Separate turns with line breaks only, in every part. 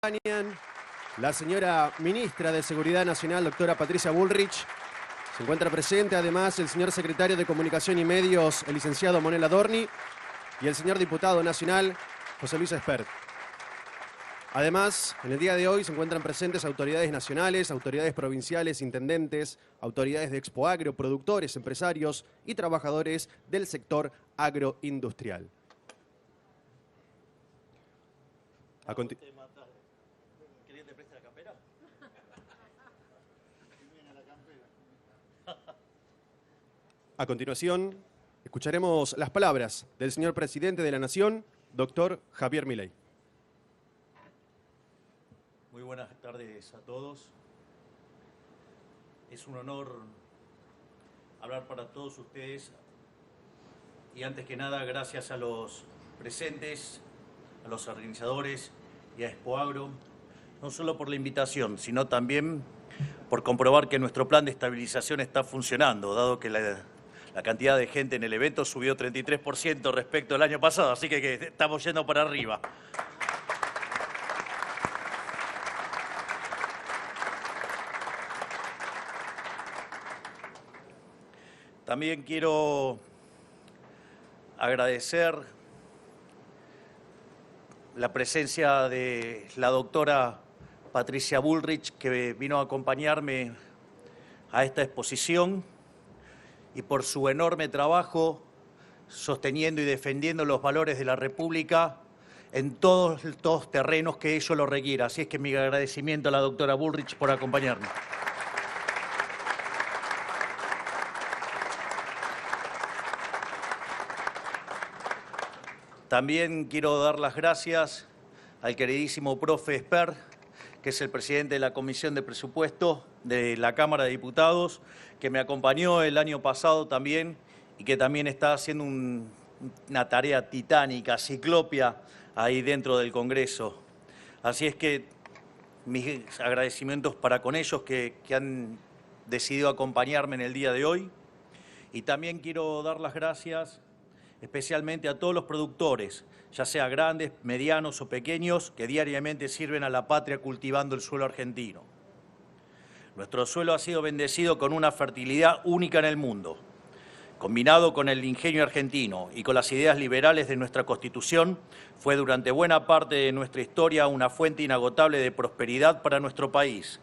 acompañan la señora ministra de Seguridad Nacional, doctora Patricia Bullrich. Se encuentra presente además el señor secretario de Comunicación y Medios, el licenciado Manuel Adorni, y el señor diputado nacional, José Luis Espert. Además, en el día de hoy se encuentran presentes autoridades nacionales, autoridades provinciales, intendentes, autoridades de Expoagro, productores, empresarios y trabajadores del sector agroindustrial. A continuación, escucharemos las palabras del señor presidente de la Nación, doctor Javier Milei.
Muy buenas tardes a todos. Es un honor hablar para todos ustedes y antes que nada gracias a los presentes, a los organizadores y a Expoagro, no solo por la invitación, sino también por comprobar que nuestro plan de estabilización está funcionando, dado que la cantidad de gente en el evento subió 33% respecto al año pasado, así que estamos yendo para arriba. También quiero agradecer la presencia de la doctora Patricia Bullrich, que vino a acompañarme a esta exposición, y por su enorme trabajo sosteniendo y defendiendo los valores de la República en todos los terrenos que ello lo requiera. Así es que mi agradecimiento a la doctora Bullrich por acompañarme. También quiero dar las gracias al queridísimo profe Espert, que es el presidente de la Comisión de Presupuesto de la Cámara de Diputados, que me acompañó el año pasado también y que también está haciendo una tarea titánica, ciclopia, ahí dentro del Congreso. Así es que mis agradecimientos para con ellos que han decidido acompañarme en el día de hoy. Y también quiero dar las gracias especialmente a todos los productores, ya sea grandes, medianos o pequeños, que diariamente sirven a la patria cultivando el suelo argentino. Nuestro suelo ha sido bendecido con una fertilidad única en el mundo. Combinado con el ingenio argentino y con las ideas liberales de nuestra Constitución, fue durante buena parte de nuestra historia una fuente inagotable de prosperidad para nuestro país.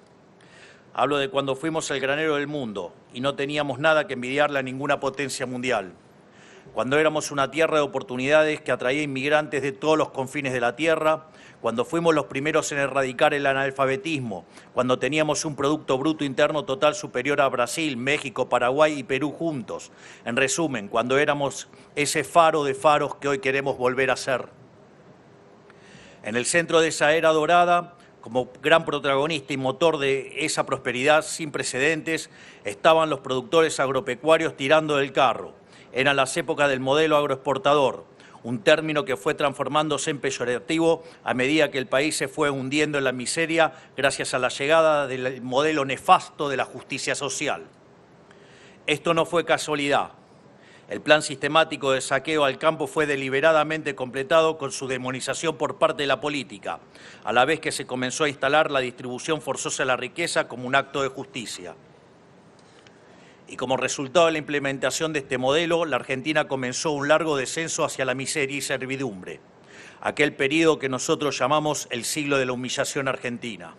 Hablo de cuando fuimos el granero del mundo y no teníamos nada que envidiarle a ninguna potencia mundial. Cuando éramos una tierra de oportunidades que atraía inmigrantes de todos los confines de la tierra, cuando fuimos los primeros en erradicar el analfabetismo, cuando teníamos un Producto Bruto Interno Total superior a Brasil, México, Paraguay y Perú juntos. En resumen, cuando éramos ese faro de faros que hoy queremos volver a ser. En el centro de esa era dorada, como gran protagonista y motor de esa prosperidad sin precedentes, estaban los productores agropecuarios tirando del carro. Eran las épocas del modelo agroexportador, un término que fue transformándose en peyorativo a medida que el país se fue hundiendo en la miseria gracias a la llegada del modelo nefasto de la justicia social. Esto no fue casualidad. El plan sistemático de saqueo al campo fue deliberadamente completado con su demonización por parte de la política, a la vez que se comenzó a instalar la distribución forzosa de la riqueza como un acto de justicia. Y como resultado de la implementación de este modelo, la Argentina comenzó un largo descenso hacia la miseria y servidumbre, aquel periodo que nosotros llamamos el siglo de la humillación argentina.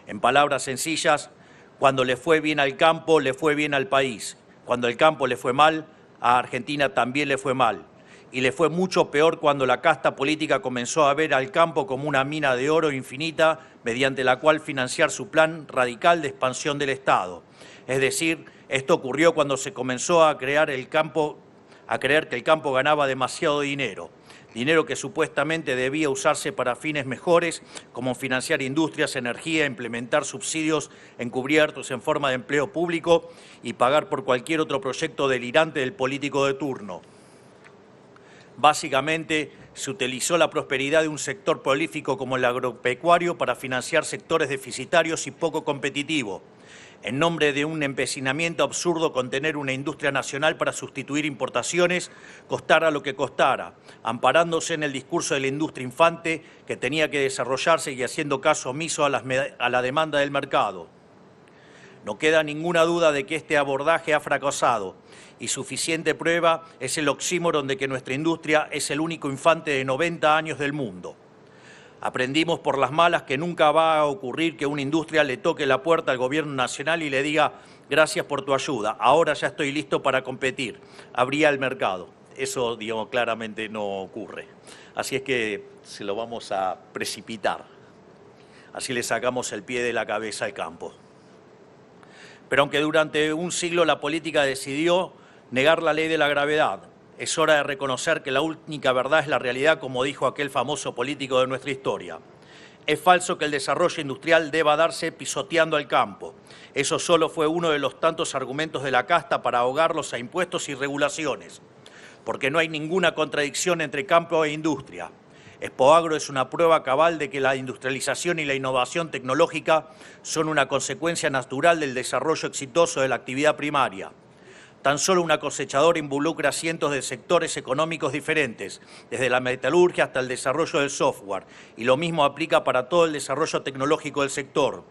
En palabras sencillas, cuando le fue bien al campo, le fue bien al país. Cuando el campo le fue mal, a Argentina también le fue mal. Y le fue mucho peor cuando la casta política comenzó a ver al campo como una mina de oro infinita mediante la cual financiar su plan radical de expansión del Estado. Es decir, esto ocurrió cuando se comenzó a creer que el campo ganaba demasiado dinero que supuestamente debía usarse para fines mejores, como financiar industrias, energía, implementar subsidios encubiertos en forma de empleo público y pagar por cualquier otro proyecto delirante del político de turno. Básicamente, se utilizó la prosperidad de un sector prolífico como el agropecuario para financiar sectores deficitarios y poco competitivos. en nombre de un empecinamiento absurdo con tener una industria nacional para sustituir importaciones, costara lo que costara, amparándose en el discurso de la industria infante que tenía que desarrollarse y haciendo caso omiso a la demanda del mercado. No queda ninguna duda de que este abordaje ha fracasado y suficiente prueba es el oxímoron de que nuestra industria es el único infante de 90 años del mundo. Aprendimos por las malas que nunca va a ocurrir que una industria le toque la puerta al gobierno nacional y le diga gracias por tu ayuda, ahora ya estoy listo para competir, abría el mercado. Eso, digamos, claramente no ocurre. Así es que se lo vamos a precipitar. Así le sacamos el pie de la cabeza al campo. Pero aunque durante un siglo la política decidió negar la ley de la gravedad, es hora de reconocer que la única verdad es la realidad, como dijo aquel famoso político de nuestra historia. Es falso que el desarrollo industrial deba darse pisoteando al campo. Eso solo fue uno de los tantos argumentos de la casta para ahogarlos a impuestos y regulaciones, porque no hay ninguna contradicción entre campo e industria. Expoagro es una prueba cabal de que la industrialización y la innovación tecnológica son una consecuencia natural del desarrollo exitoso de la actividad primaria. Tan solo una cosechadora involucra cientos de sectores económicos diferentes, desde la metalurgia hasta el desarrollo del software, y lo mismo aplica para todo el desarrollo tecnológico del sector.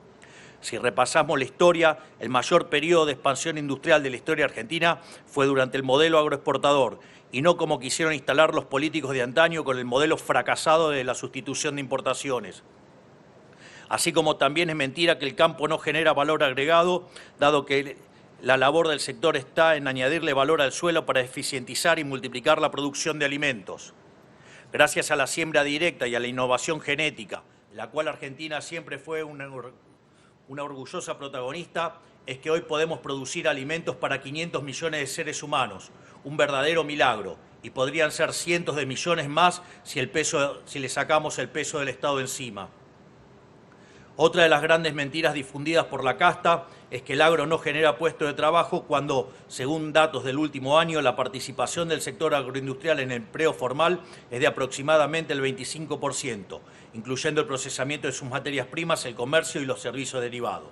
Si repasamos la historia, el mayor periodo de expansión industrial de la historia argentina fue durante el modelo agroexportador, y no como quisieron instalar los políticos de antaño con el modelo fracasado de la sustitución de importaciones. Así como también es mentira que el campo no genera valor agregado, dado que la labor del sector está en añadirle valor al suelo para eficientizar y multiplicar la producción de alimentos. Gracias a la siembra directa y a la innovación genética, la cual Argentina siempre fue una orgullosa protagonista, es que hoy podemos producir alimentos para 500 millones de seres humanos, un verdadero milagro, y podrían ser cientos de millones más si le sacamos el peso del Estado encima. Otra de las grandes mentiras difundidas por la casta es que el agro no genera puestos de trabajo cuando, según datos del último año, la participación del sector agroindustrial en el empleo formal es de aproximadamente el 25%, incluyendo el procesamiento de sus materias primas, el comercio y los servicios derivados.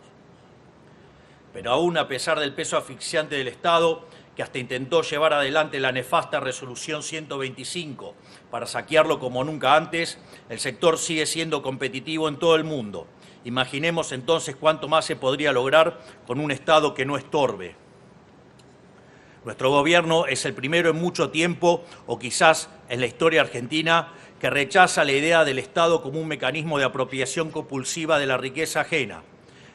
Pero aún a pesar del peso asfixiante del Estado, que hasta intentó llevar adelante la nefasta Resolución 125 para saquearlo como nunca antes, el sector sigue siendo competitivo en todo el mundo. Imaginemos entonces cuánto más se podría lograr con un Estado que no estorbe. Nuestro gobierno es el primero en mucho tiempo, o quizás en la historia argentina, que rechaza la idea del Estado como un mecanismo de apropiación compulsiva de la riqueza ajena.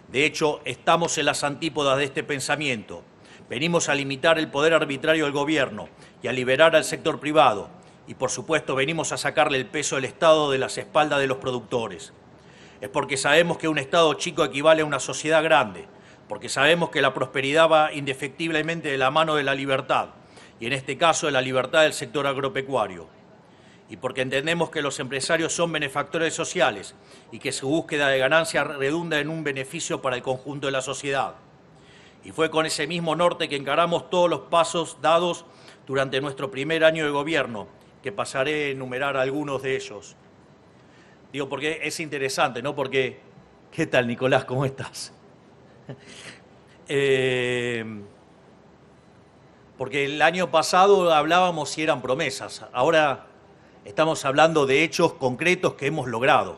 De hecho, estamos en las antípodas de este pensamiento. Venimos a limitar el poder arbitrario del gobierno y a liberar al sector privado. Y, por supuesto, venimos a sacarle el peso del Estado de las espaldas de los productores. Es porque sabemos que un Estado chico equivale a una sociedad grande, porque sabemos que la prosperidad va indefectiblemente de la mano de la libertad, y en este caso de la libertad del sector agropecuario. Y porque entendemos que los empresarios son benefactores sociales y que su búsqueda de ganancia redunda en un beneficio para el conjunto de la sociedad. Y fue con ese mismo norte que encaramos todos los pasos dados durante nuestro primer año de gobierno, que pasaré a enumerar algunos de ellos. Digo, porque es interesante, ¿no? Porque, ¿qué tal, Nicolás? ¿Cómo estás? Porque el año pasado hablábamos si eran promesas. Ahora estamos hablando de hechos concretos que hemos logrado.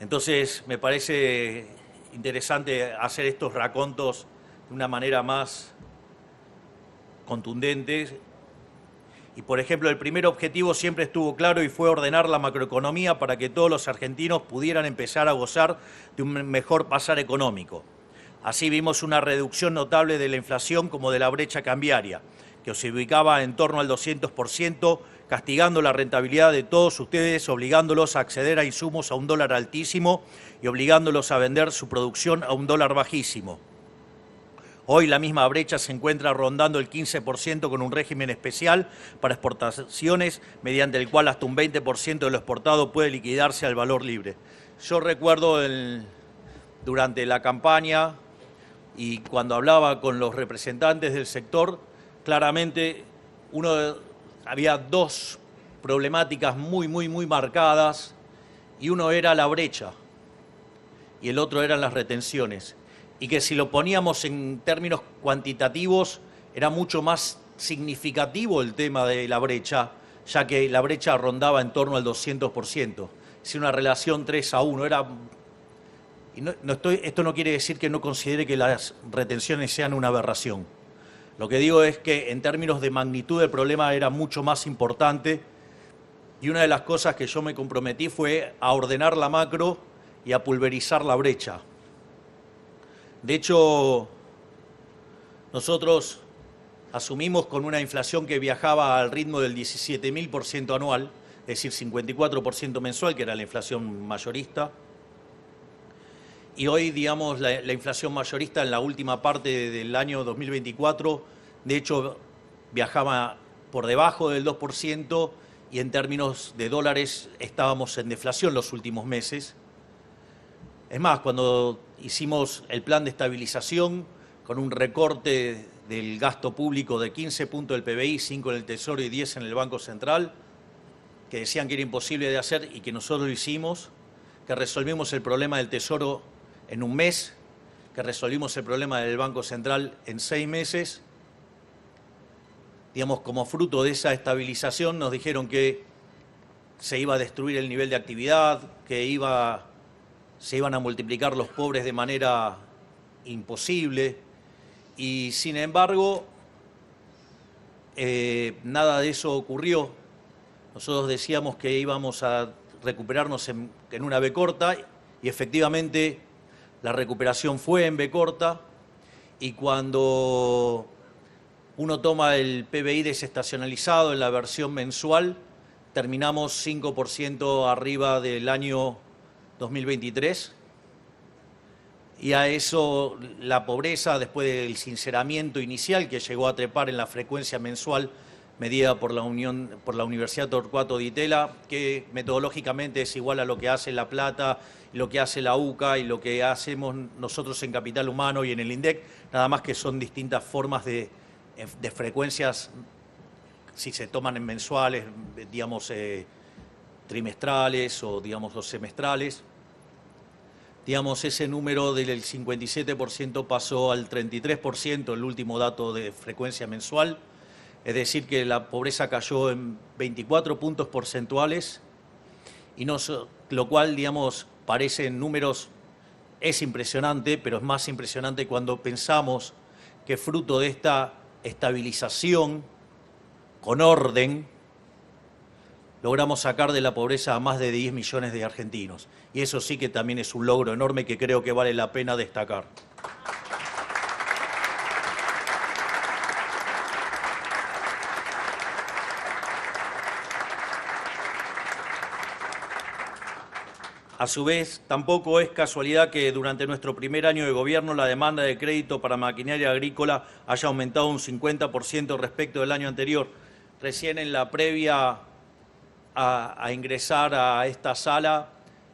Entonces, me parece interesante hacer estos racontos de una manera más contundente. Y, por ejemplo, el primer objetivo siempre estuvo claro y fue ordenar la macroeconomía para que todos los argentinos pudieran empezar a gozar de un mejor pasar económico. Así vimos una reducción notable de la inflación como de la brecha cambiaria, que se ubicaba en torno al 200%, castigando la rentabilidad de todos ustedes, obligándolos a acceder a insumos a un dólar altísimo y obligándolos a vender su producción a un dólar bajísimo. Hoy la misma brecha se encuentra rondando el 15% con un régimen especial para exportaciones, mediante el cual hasta un 20% de lo exportado puede liquidarse al valor libre. Yo recuerdo durante la campaña y cuando hablaba con los representantes del sector, claramente había dos problemáticas muy marcadas, y uno era la brecha y el otro eran las retenciones. y que si lo poníamos en términos cuantitativos era mucho más significativo el tema de la brecha, ya que la brecha rondaba en torno al 200%. Es una relación 3-1. Esto no quiere decir que no considere que las retenciones sean una aberración. Lo que digo es que en términos de magnitud el problema era mucho más importante, y una de las cosas que yo me comprometí fue a ordenar la macro y a pulverizar la brecha. De hecho, nosotros asumimos con una inflación que viajaba al ritmo del 17.000% anual, es decir, 54% mensual, que era la inflación mayorista. Y hoy, digamos, la inflación mayorista en la última parte del año 2024, de hecho, viajaba por debajo del 2%, y en términos de dólares estábamos en deflación los últimos meses. Es más, cuando hicimos el plan de estabilización con un recorte del gasto público de 15 puntos del PBI, 5 en el Tesoro y 10 en el Banco Central, que decían que era imposible de hacer y que nosotros lo hicimos, que resolvimos el problema del Tesoro en un mes, que resolvimos el problema del Banco Central en 6 meses. Digamos, como fruto de esa estabilización nos dijeron que se iba a destruir el nivel de actividad, que se iban a multiplicar los pobres de manera imposible, y sin embargo nada de eso ocurrió. Nosotros decíamos que íbamos a recuperarnos en una V corta, y efectivamente la recuperación fue en V corta, y cuando uno toma el PBI desestacionalizado en la versión mensual, terminamos 5% arriba del año 2023, y a eso la pobreza, después del sinceramiento inicial que llegó a trepar en la frecuencia mensual medida por la Universidad Torcuato Di Tella, que metodológicamente es igual a lo que hace La Plata, lo que hace la UCA y lo que hacemos nosotros en Capital Humano y en el INDEC, nada más que son distintas formas de frecuencias, si se toman en mensuales, digamos, trimestrales o, digamos, o semestrales. Digamos, ese número del 57% pasó al 33%, el último dato de frecuencia mensual, es decir, que la pobreza cayó en 24 puntos porcentuales, y lo cual, digamos, parece en números, es impresionante, pero es más impresionante cuando pensamos que fruto de esta estabilización con orden, logramos sacar de la pobreza a más de 10 millones de argentinos. Y eso sí que también es un logro enorme que creo que vale la pena destacar. A su vez, tampoco es casualidad que durante nuestro primer año de gobierno la demanda de crédito para maquinaria agrícola haya aumentado un 50% respecto del año anterior. Recién en la previa a ingresar a esta sala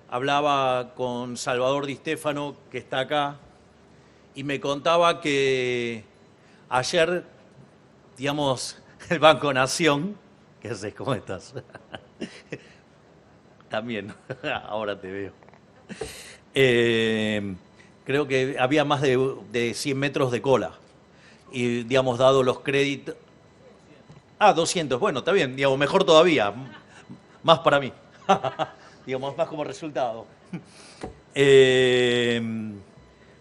hablaba con Salvador Di Stefano, que está acá, y me contaba que ayer, digamos, el Banco Nación, ¿qué haces? ¿Cómo estás? También, ahora te veo. Creo que había más de 100 metros de cola. Y, digamos, dado los créditos... 200, bueno, está bien, digamos, mejor todavía. Más para mí. Digamos, más como resultado.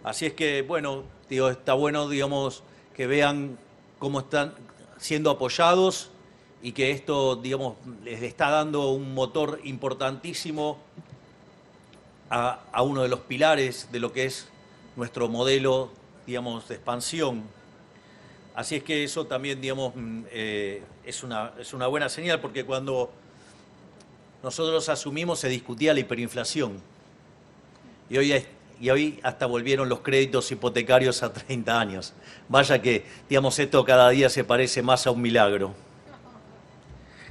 Así es que, bueno, digo, está bueno, digamos, que vean cómo están siendo apoyados, y que esto, digamos, les está dando un motor importantísimo a uno de los pilares de lo que es nuestro modelo, digamos, de expansión. Así es que eso también, digamos, es una buena señal, porque cuando nosotros asumimos se discutía la hiperinflación, y hoy hasta volvieron los créditos hipotecarios a 30 años. Vaya que, digamos, esto cada día se parece más a un milagro,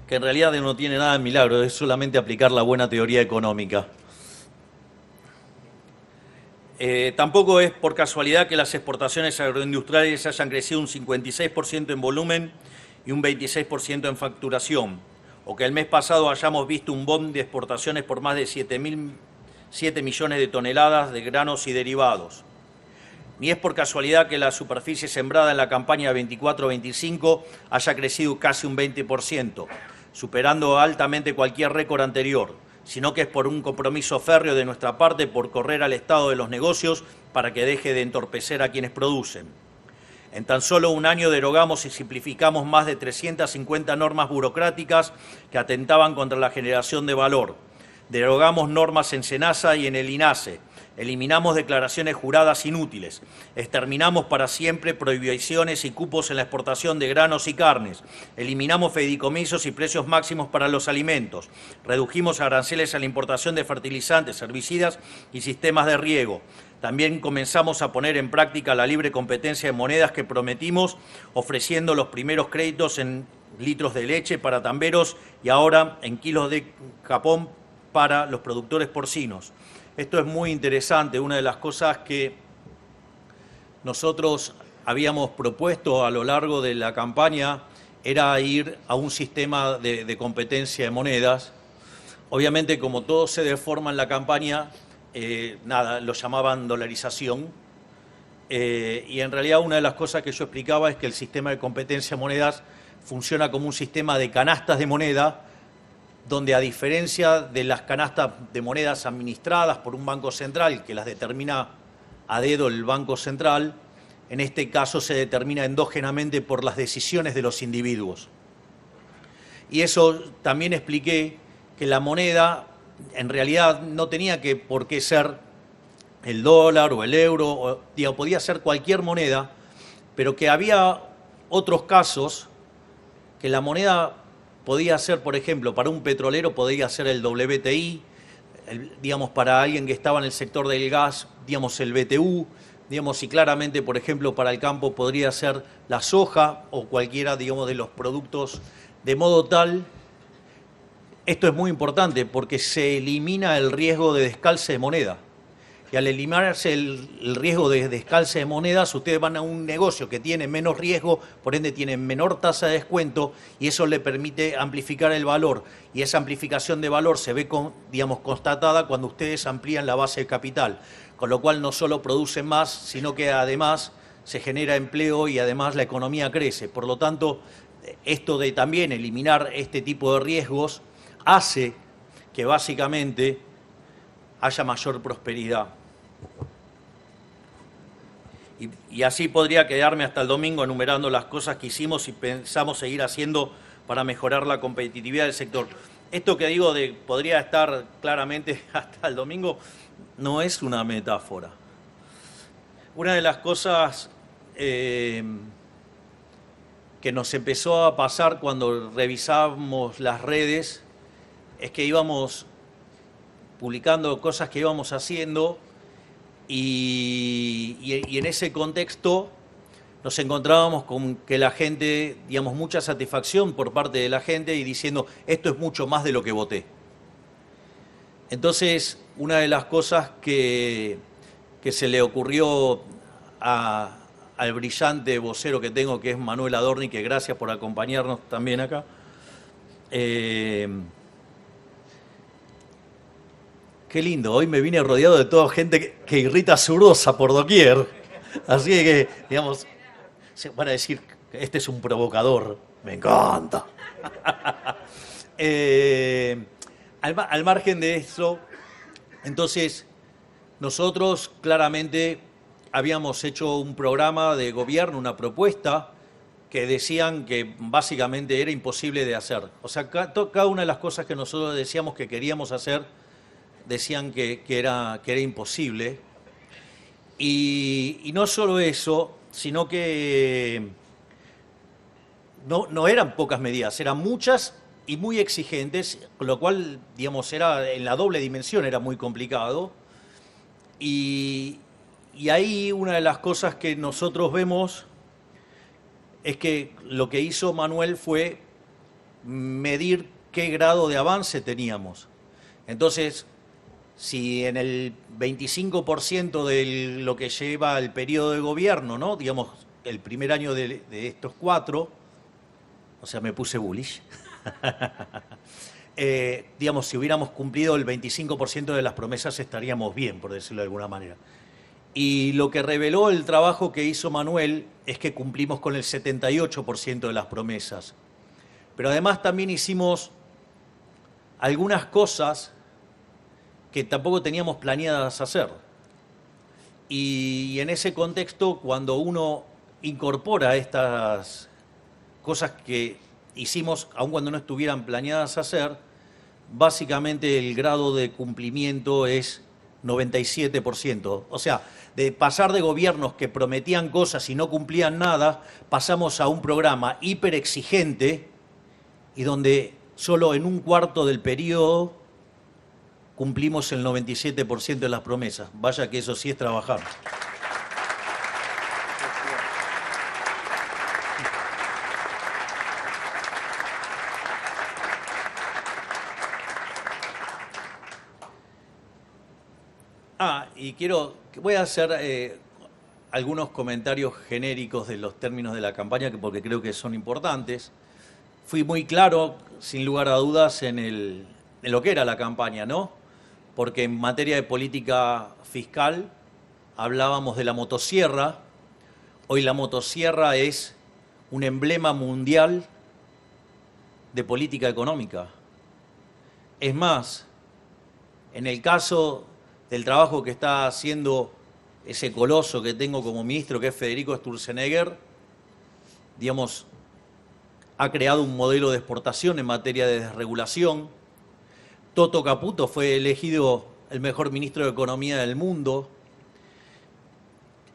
que en realidad no tiene nada de milagro, es solamente aplicar la buena teoría económica. Tampoco es por casualidad que las exportaciones agroindustriales hayan crecido un 56% en volumen y un 26% en facturación, o que el mes pasado hayamos visto un boom de exportaciones por más de 7 millones de toneladas de granos y derivados. Ni es por casualidad que la superficie sembrada en la campaña 24-25 haya crecido casi un 20%, superando altamente cualquier récord anterior, sino que es por un compromiso férreo de nuestra parte por correr al estado de los negocios para que deje de entorpecer a quienes producen. En tan solo un año derogamos y simplificamos más de 350 normas burocráticas que atentaban contra la generación de valor. Derogamos normas en SENASA y en el INASE. Eliminamos declaraciones juradas inútiles. Exterminamos para siempre prohibiciones y cupos en la exportación de granos y carnes. Eliminamos fideicomisos y precios máximos para los alimentos. Redujimos aranceles a la importación de fertilizantes, herbicidas y sistemas de riego. También comenzamos a poner en práctica la libre competencia de monedas que prometimos, ofreciendo los primeros créditos en litros de leche para tamberos y ahora en kilos de capón para los productores porcinos. Esto es muy interesante, una de las cosas que nosotros habíamos propuesto a lo largo de la campaña era ir a un sistema de competencia de monedas. Obviamente, como todo se deforma en la campaña, lo llamaban dolarización. Y en realidad una de las cosas que yo explicaba es que el sistema de competencia de monedas funciona como un sistema de canastas de moneda, donde a diferencia de las canastas de monedas administradas por un banco central, que las determina a dedo el Banco Central, en este caso se determina endógenamente por las decisiones de los individuos. Y eso también expliqué que la moneda en realidad no tenía por qué ser el dólar o el euro, podía ser cualquier moneda, pero que había otros casos que la moneda podía ser, por ejemplo, para un petrolero podía ser el WTI, para alguien que estaba en el sector del gas, el BTU, y claramente, por ejemplo, para el campo podría ser la soja o cualquiera, de los productos, de modo tal, esto es muy importante porque se elimina el riesgo de descalce de moneda. Y al eliminarse el riesgo de descalce de monedas, ustedes van a un negocio que tiene menos riesgo, por ende tiene menor tasa de descuento y eso le permite amplificar el valor. Y esa amplificación de valor se ve, constatada cuando ustedes amplían la base de capital. Con lo cual no solo producen más, sino que además se genera empleo y además la economía crece. Por lo tanto, esto de también eliminar este tipo de riesgos hace que básicamente haya mayor prosperidad. Y así podría quedarme hasta el domingo enumerando las cosas que hicimos y pensamos seguir haciendo para mejorar la competitividad del sector. Esto que digo de podría estar claramente hasta el domingo no es una metáfora. Una de las cosas que nos empezó a pasar cuando revisábamos las redes es que íbamos publicando cosas que íbamos haciendo y en ese contexto nos encontrábamos con que la gente, mucha satisfacción por parte de la gente y diciendo, esto es mucho más de lo que voté. Entonces, una de las cosas que se le ocurrió al brillante vocero que tengo, que es Manuel Adorni, que gracias por acompañarnos también acá, qué lindo, hoy me vine rodeado de toda gente que irrita zurdosa por doquier. Así que, se van a decir, este es un provocador. Me encanta. Al margen de eso, entonces, nosotros claramente habíamos hecho un programa de gobierno, una propuesta, que decían que básicamente era imposible de hacer. O sea, cada una de las cosas que nosotros decíamos que queríamos hacer, decían que era imposible. Y no solo eso, sino que no eran pocas medidas, eran muchas y muy exigentes, con lo cual, era en la doble dimensión, era muy complicado. Y ahí una de las cosas que nosotros vemos es que lo que hizo Manuel fue medir qué grado de avance teníamos. Entonces, si en el 25% de lo que lleva el periodo de gobierno, ¿no? El primer año de estos 4, o sea, me puse bullish, si hubiéramos cumplido el 25% de las promesas estaríamos bien, por decirlo de alguna manera. Y lo que reveló el trabajo que hizo Manuel es que cumplimos con el 78% de las promesas. Pero además también hicimos algunas cosas que tampoco teníamos planeadas hacer. Y en ese contexto, cuando uno incorpora estas cosas que hicimos, aun cuando no estuvieran planeadas hacer, básicamente el grado de cumplimiento es 97%. O sea, de pasar de gobiernos que prometían cosas y no cumplían nada, pasamos a un programa hiperexigente y donde solo en un cuarto del periodo cumplimos el 97% de las promesas. Vaya que eso sí es trabajar. Y voy a hacer algunos comentarios genéricos de los términos de la campaña, porque creo que son importantes. Fui muy claro, sin lugar a dudas, en lo que era la campaña, ¿no? Porque en materia de política fiscal hablábamos de la motosierra. Hoy la motosierra es un emblema mundial de política económica. Es más, en el caso del trabajo que está haciendo ese coloso que tengo como ministro, que es Federico Sturzenegger, digamos, ha creado un modelo de exportación en materia de desregulación. Toto Caputo fue elegido el mejor ministro de Economía del mundo.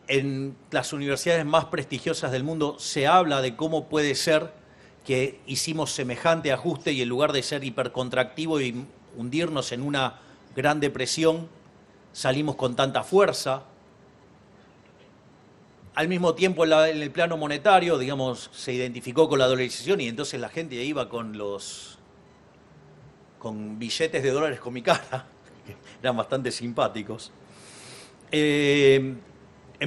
En las universidades más prestigiosas del mundo se habla de cómo puede ser que hicimos semejante ajuste y en lugar de ser hipercontractivo y hundirnos en una gran depresión, salimos con tanta fuerza. Al mismo tiempo, en el plano monetario, digamos, se identificó con la dolarización y entonces la gente iba con billetes de dólares con mi cara, que eran bastante simpáticos. En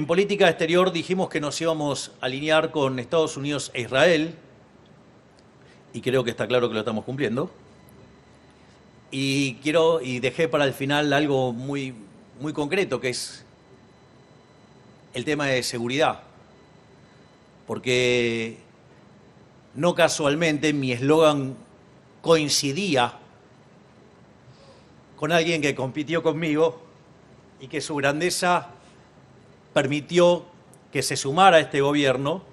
política exterior dijimos que nos íbamos a alinear con Estados Unidos e Israel, y creo que está claro que lo estamos cumpliendo. Y dejé para el final algo muy concreto, que es el tema de seguridad. Porque no casualmente mi eslogan coincidía con alguien que compitió conmigo y que su grandeza permitió que se sumara a este gobierno,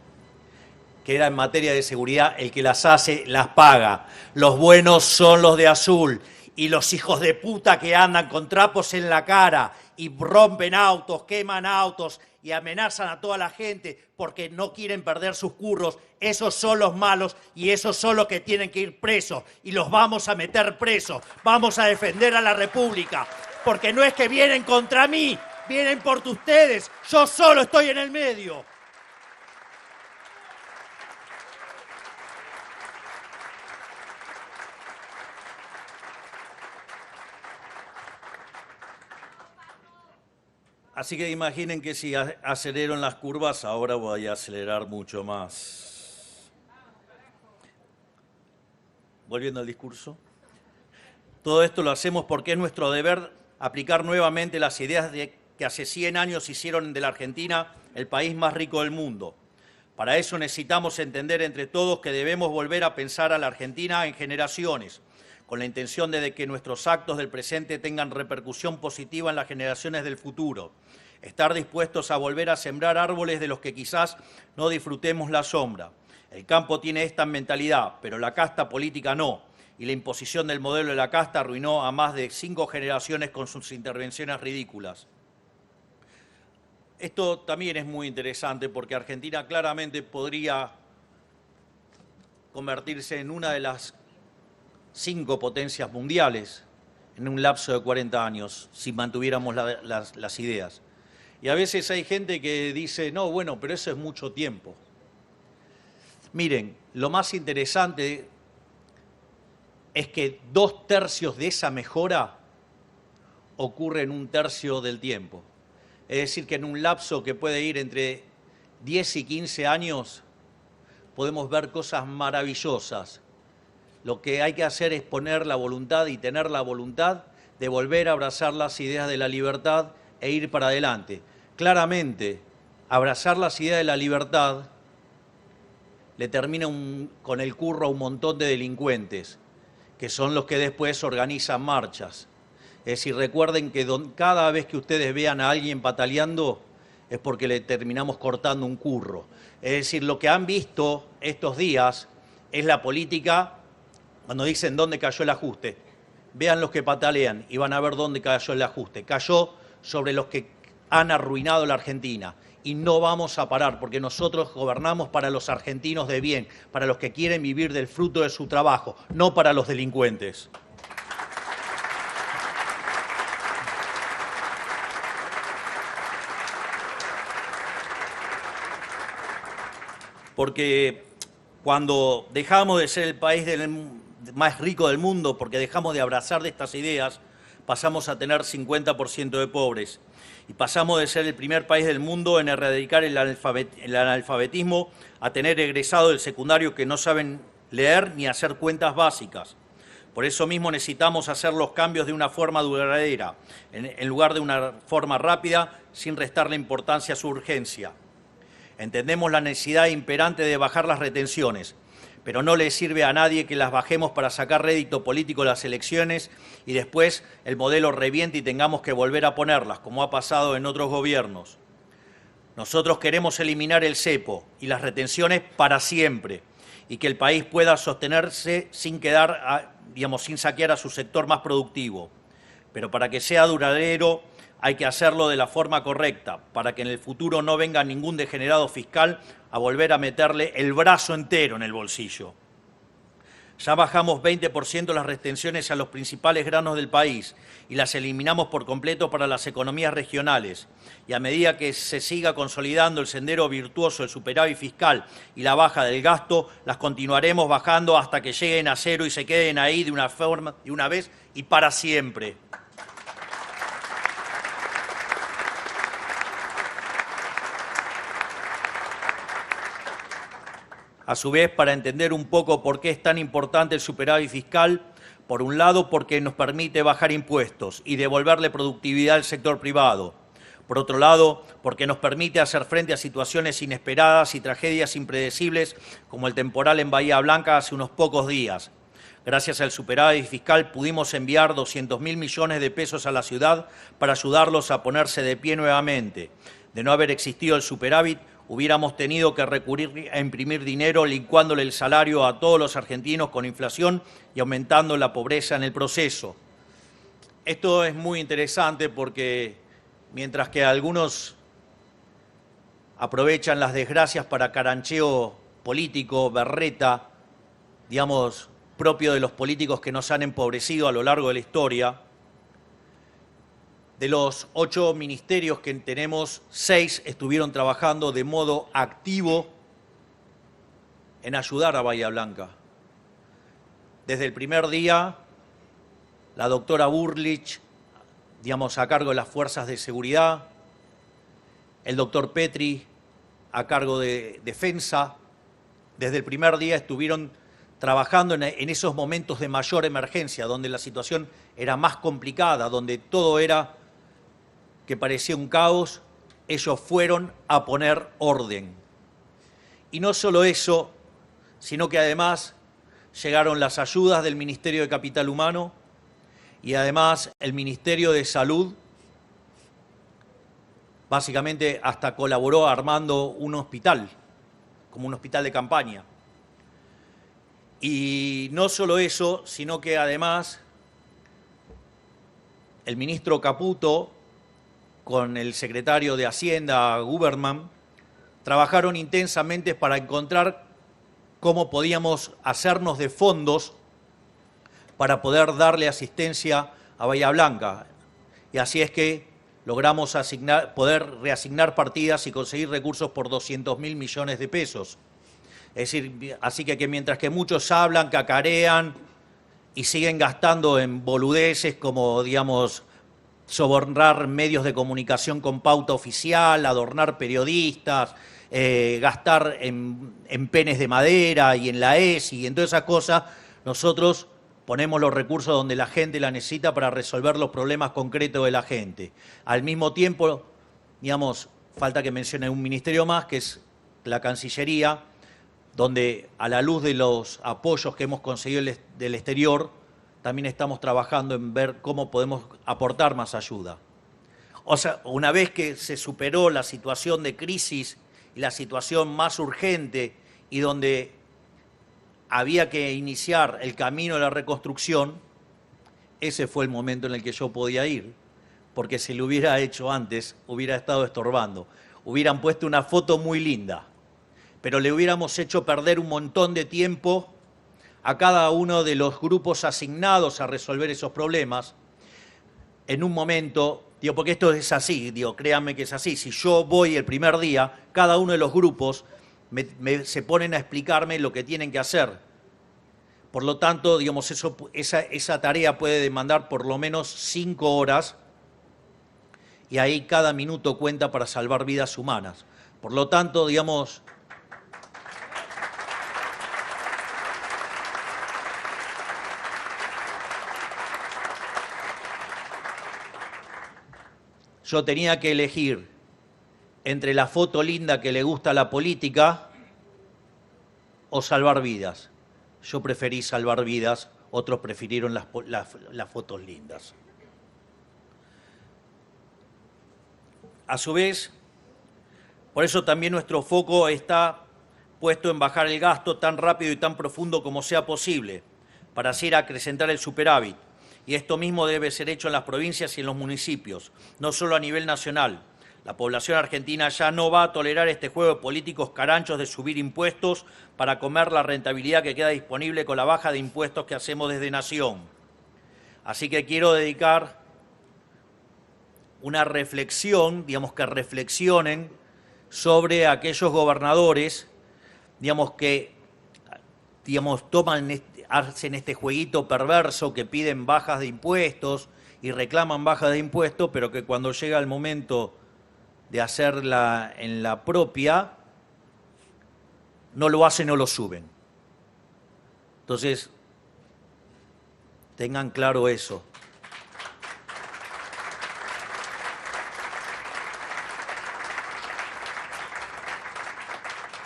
que era en materia de seguridad: el que las hace, las paga. Los buenos son los de azul. Y los hijos de puta que andan con trapos en la cara y rompen autos, queman autos y amenazan a toda la gente porque no quieren perder sus curros, esos son los malos y esos son los que tienen que ir presos. Y los vamos a meter presos. Vamos a defender a la República. Porque no es que vienen contra mí, vienen por ustedes. Yo solo estoy en el medio. Así que imaginen que si acelero en las curvas, ahora voy a acelerar mucho más. Volviendo al discurso. Todo esto lo hacemos porque es nuestro deber aplicar nuevamente las ideas que hace 100 años hicieron de la Argentina el país más rico del mundo. Para eso necesitamos entender entre todos que debemos volver a pensar a la Argentina en generaciones, con la intención de que nuestros actos del presente tengan repercusión positiva en las generaciones del futuro. Estar dispuestos a volver a sembrar árboles de los que quizás no disfrutemos la sombra. El campo tiene esta mentalidad, pero la casta política no. Y la imposición del modelo de la casta arruinó a más de 5 generaciones con sus intervenciones ridículas. Esto también es muy interesante porque Argentina claramente podría convertirse en una de las 5 potencias mundiales en un lapso de 40 años, si mantuviéramos las ideas. Y a veces hay gente que dice, no, bueno, pero eso es mucho tiempo. Miren, lo más interesante es que 2/3 de esa mejora ocurre en 1/3 del tiempo. Es decir, que en un lapso que puede ir entre 10 y 15 años podemos ver cosas maravillosas. Lo que hay que hacer es poner la voluntad y tener la voluntad de volver a abrazar las ideas de la libertad e ir para adelante. claramente abrazar las ideas de la libertad le termina con el curro a un montón de delincuentes, que son los que después organizan marchas. Es decir, recuerden que cada vez que ustedes vean a alguien pataleando es porque le terminamos cortando un curro. Es decir, lo que han visto estos días es la política, cuando dicen dónde cayó el ajuste. Vean los que patalean y van a ver dónde cayó el ajuste. Cayó sobre los que han arruinado la Argentina. Y no vamos a parar, porque nosotros gobernamos para los argentinos de bien, para los que quieren vivir del fruto de su trabajo, no para los delincuentes. Porque cuando dejamos de ser el país más rico del mundo, porque dejamos de abrazar de estas ideas, pasamos a tener 50% de pobres. Y pasamos de ser el primer país del mundo en erradicar el analfabetismo a tener egresados del secundario que no saben leer ni hacer cuentas básicas. Por eso mismo necesitamos hacer los cambios de una forma duradera, en lugar de una forma rápida, sin restarle importancia a su urgencia. Entendemos la necesidad imperante de bajar las retenciones, pero no le sirve a nadie que las bajemos para sacar rédito político de las elecciones y después el modelo reviente y tengamos que volver a ponerlas, como ha pasado en otros gobiernos. Nosotros queremos eliminar el cepo y las retenciones para siempre y que el país pueda sostenerse sin sin saquear a su sector más productivo. Pero para que sea duradero hay que hacerlo de la forma correcta, para que en el futuro no venga ningún degenerado fiscal a volver a meterle el brazo entero en el bolsillo. Ya bajamos 20% las retenciones a los principales granos del país y las eliminamos por completo para las economías regionales. Y a medida que se siga consolidando el sendero virtuoso del superávit fiscal y la baja del gasto, las continuaremos bajando hasta que lleguen a cero y se queden ahí de una vez y para siempre. A su vez, para entender un poco por qué es tan importante el superávit fiscal, por un lado, porque nos permite bajar impuestos y devolverle productividad al sector privado. Por otro lado, porque nos permite hacer frente a situaciones inesperadas y tragedias impredecibles como el temporal en Bahía Blanca hace unos pocos días. Gracias al superávit fiscal pudimos enviar 200.000 millones de pesos a la ciudad para ayudarlos a ponerse de pie nuevamente. De no haber existido el superávit, hubiéramos tenido que recurrir a imprimir dinero licuándole el salario a todos los argentinos con inflación y aumentando la pobreza en el proceso. Esto es muy interesante porque mientras que algunos aprovechan las desgracias para carancheo político, berreta, digamos, propio de los políticos que nos han empobrecido a lo largo de la historia, de los 8 ministerios que tenemos, 6 estuvieron trabajando de modo activo en ayudar a Bahía Blanca. Desde el primer día, la doctora Bullrich, digamos, a cargo de las fuerzas de seguridad, el doctor Petri, a cargo de defensa, desde el primer día estuvieron trabajando en esos momentos de mayor emergencia, donde la situación era más complicada, donde todo era que parecía un caos, ellos fueron a poner orden. Y no solo eso, sino que además llegaron las ayudas del Ministerio de Capital Humano y además el Ministerio de Salud, básicamente hasta colaboró armando un hospital, como un hospital de campaña. Y no solo eso, sino que además el ministro Caputo, con el secretario de Hacienda, Guberman, trabajaron intensamente para encontrar cómo podíamos hacernos de fondos para poder darle asistencia a Bahía Blanca. Y así es que logramos poder reasignar partidas y conseguir recursos por 200.000 millones de pesos. Es decir, así que mientras que muchos hablan, cacarean y siguen gastando en boludeces como, digamos, sobornar medios de comunicación con pauta oficial, adornar periodistas, gastar en penes de madera y en la ESI y en todas esas cosas, nosotros ponemos los recursos donde la gente la necesita para resolver los problemas concretos de la gente. Al mismo tiempo, digamos, falta que mencione un ministerio más, que es la Cancillería, donde a la luz de los apoyos que hemos conseguido del exterior, también estamos trabajando en ver cómo podemos aportar más ayuda. O sea, una vez que se superó la situación de crisis y la situación más urgente y donde había que iniciar el camino de la reconstrucción, ese fue el momento en el que yo podía ir, porque si lo hubiera hecho antes, hubiera estado estorbando. Hubieran puesto una foto muy linda, pero le hubiéramos hecho perder un montón de tiempo a cada uno de los grupos asignados a resolver esos problemas en un momento, digo, porque esto es así, digo, créanme que es así. Si yo voy el primer día, cada uno de los grupos se ponen a explicarme lo que tienen que hacer. Por lo tanto, digamos, esa tarea puede demandar por lo menos 5 horas y ahí cada minuto cuenta para salvar vidas humanas. Por lo tanto, digamos, yo tenía que elegir entre la foto linda que le gusta a la política o salvar vidas. Yo preferí salvar vidas, otros prefirieron las fotos lindas. A su vez, por eso también nuestro foco está puesto en bajar el gasto tan rápido y tan profundo como sea posible, para así acrecentar el superávit. Y esto mismo debe ser hecho en las provincias y en los municipios, no solo a nivel nacional. La población argentina ya no va a tolerar este juego de políticos caranchos de subir impuestos para comer la rentabilidad que queda disponible con la baja de impuestos que hacemos desde Nación. Así que quiero dedicar una reflexión, digamos, que reflexionen sobre aquellos gobernadores, digamos, que hacen este jueguito perverso que piden bajas de impuestos y reclaman bajas de impuestos, pero que cuando llega el momento de hacerla en la propia, no lo hacen o lo suben. Entonces, tengan claro eso.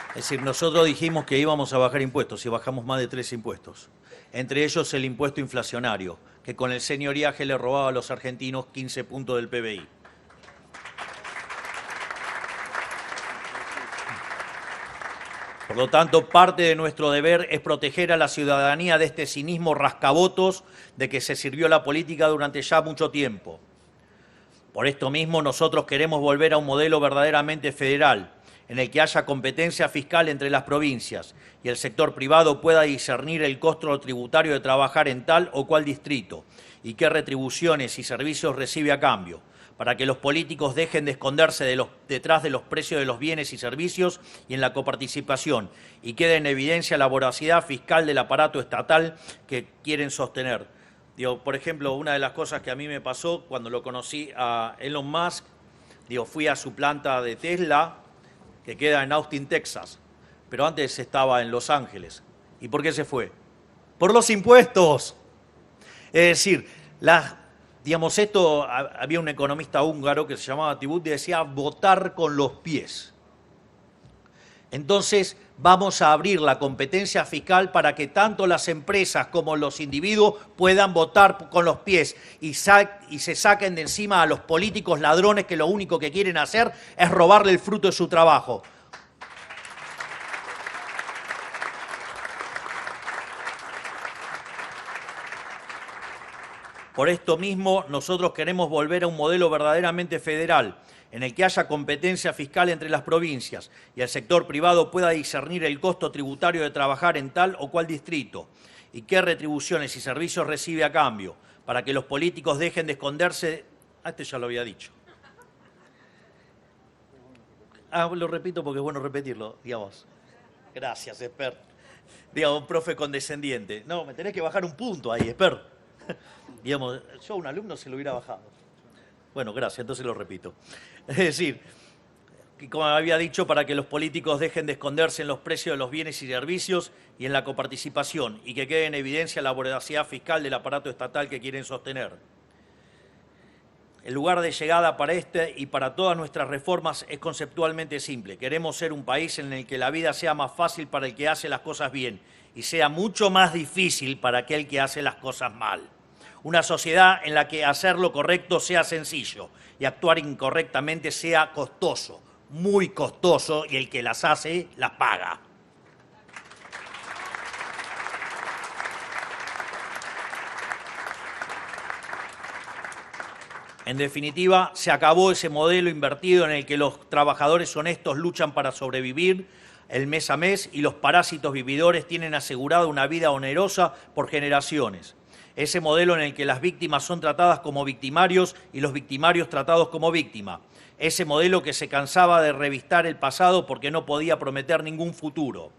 Es decir, nosotros dijimos que íbamos a bajar impuestos y bajamos más de 3 impuestos. Entre ellos el impuesto inflacionario, que con el señoriaje le robaba a los argentinos 15 puntos del PBI. Por lo tanto, parte de nuestro deber es proteger a la ciudadanía de este cinismo rascabotos de que se sirvió la política durante ya mucho tiempo. Por esto mismo, nosotros queremos volver a un modelo verdaderamente federal, en el que haya competencia fiscal entre las provincias y el sector privado pueda discernir el costo tributario de trabajar en tal o cual distrito y qué retribuciones y servicios recibe a cambio, para que los políticos dejen de esconderse detrás de los precios de los bienes y servicios y en la coparticipación y quede en evidencia la voracidad fiscal del aparato estatal que quieren sostener. Digo, por ejemplo, una de las cosas que a mí me pasó cuando lo conocí a Elon Musk, fui a su planta de Tesla, que queda en Austin, Texas, pero antes estaba en Los Ángeles. ¿Y por qué se fue? ¡Por los impuestos! Es decir, había un economista húngaro que se llamaba Tibut y decía votar con los pies. Entonces, vamos a abrir la competencia fiscal para que tanto las empresas como los individuos puedan votar con los pies y se saquen de encima a los políticos ladrones que lo único que quieren hacer es robarle el fruto de su trabajo. Por esto mismo, nosotros queremos volver a un modelo verdaderamente federal, en el que haya competencia fiscal entre las provincias y el sector privado pueda discernir el costo tributario de trabajar en tal o cual distrito y qué retribuciones y servicios recibe a cambio, para que los políticos dejen de esconderse. Este ya lo había dicho. Lo repito porque es bueno repetirlo, digamos. Gracias, Esper. Digamos, un profe condescendiente. No, me tenés que bajar un punto ahí, Esper. Digamos, yo a un alumno se lo hubiera bajado. Bueno, gracias, entonces lo repito. Es decir, que como había dicho, para que los políticos dejen de esconderse en los precios de los bienes y servicios y en la coparticipación y que quede en evidencia la voracidad fiscal del aparato estatal que quieren sostener. El lugar de llegada para este y para todas nuestras reformas es conceptualmente simple. Queremos ser un país en el que la vida sea más fácil para el que hace las cosas bien y sea mucho más difícil para aquel que hace las cosas mal. Una sociedad en la que hacer lo correcto sea sencillo y actuar incorrectamente sea costoso, muy costoso, y el que las hace las paga. En definitiva, se acabó ese modelo invertido en el que los trabajadores honestos luchan para sobrevivir el mes a mes y los parásitos vividores tienen asegurada una vida onerosa por generaciones. Ese modelo en el que las víctimas son tratadas como victimarios y los victimarios tratados como víctimas. Ese modelo que se cansaba de revistar el pasado porque no podía prometer ningún futuro.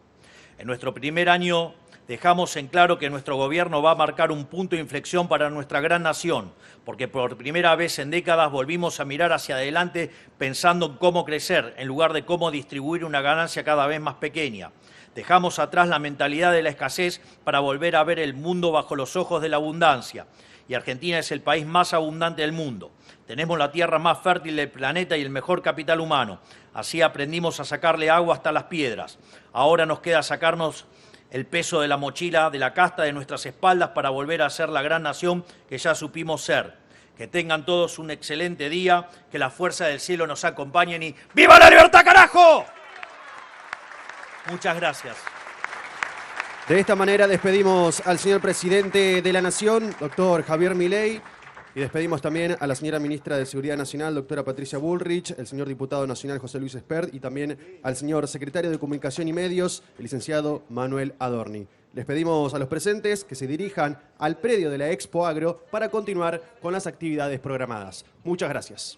En nuestro primer año dejamos en claro que nuestro gobierno va a marcar un punto de inflexión para nuestra gran nación, porque por primera vez en décadas volvimos a mirar hacia adelante pensando en cómo crecer, en lugar de cómo distribuir una ganancia cada vez más pequeña. Dejamos atrás la mentalidad de la escasez para volver a ver el mundo bajo los ojos de la abundancia. Y Argentina es el país más abundante del mundo. Tenemos la tierra más fértil del planeta y el mejor capital humano. Así aprendimos a sacarle agua hasta las piedras. Ahora nos queda sacarnos el peso de la mochila, de la casta de nuestras espaldas para volver a ser la gran nación que ya supimos ser. Que tengan todos un excelente día, que la fuerza del cielo nos acompañen y ¡viva la libertad, carajo! Muchas gracias.
De esta manera despedimos al señor presidente de la Nación, doctor Javier Milei, y despedimos también a la señora ministra de Seguridad Nacional, doctora Patricia Bullrich, el señor diputado nacional José Luis Espert y también al señor secretario de Comunicación y Medios, el licenciado Manuel Adorni. Les pedimos a los presentes que se dirijan al predio de la Expo Agro para continuar con las actividades programadas. Muchas gracias.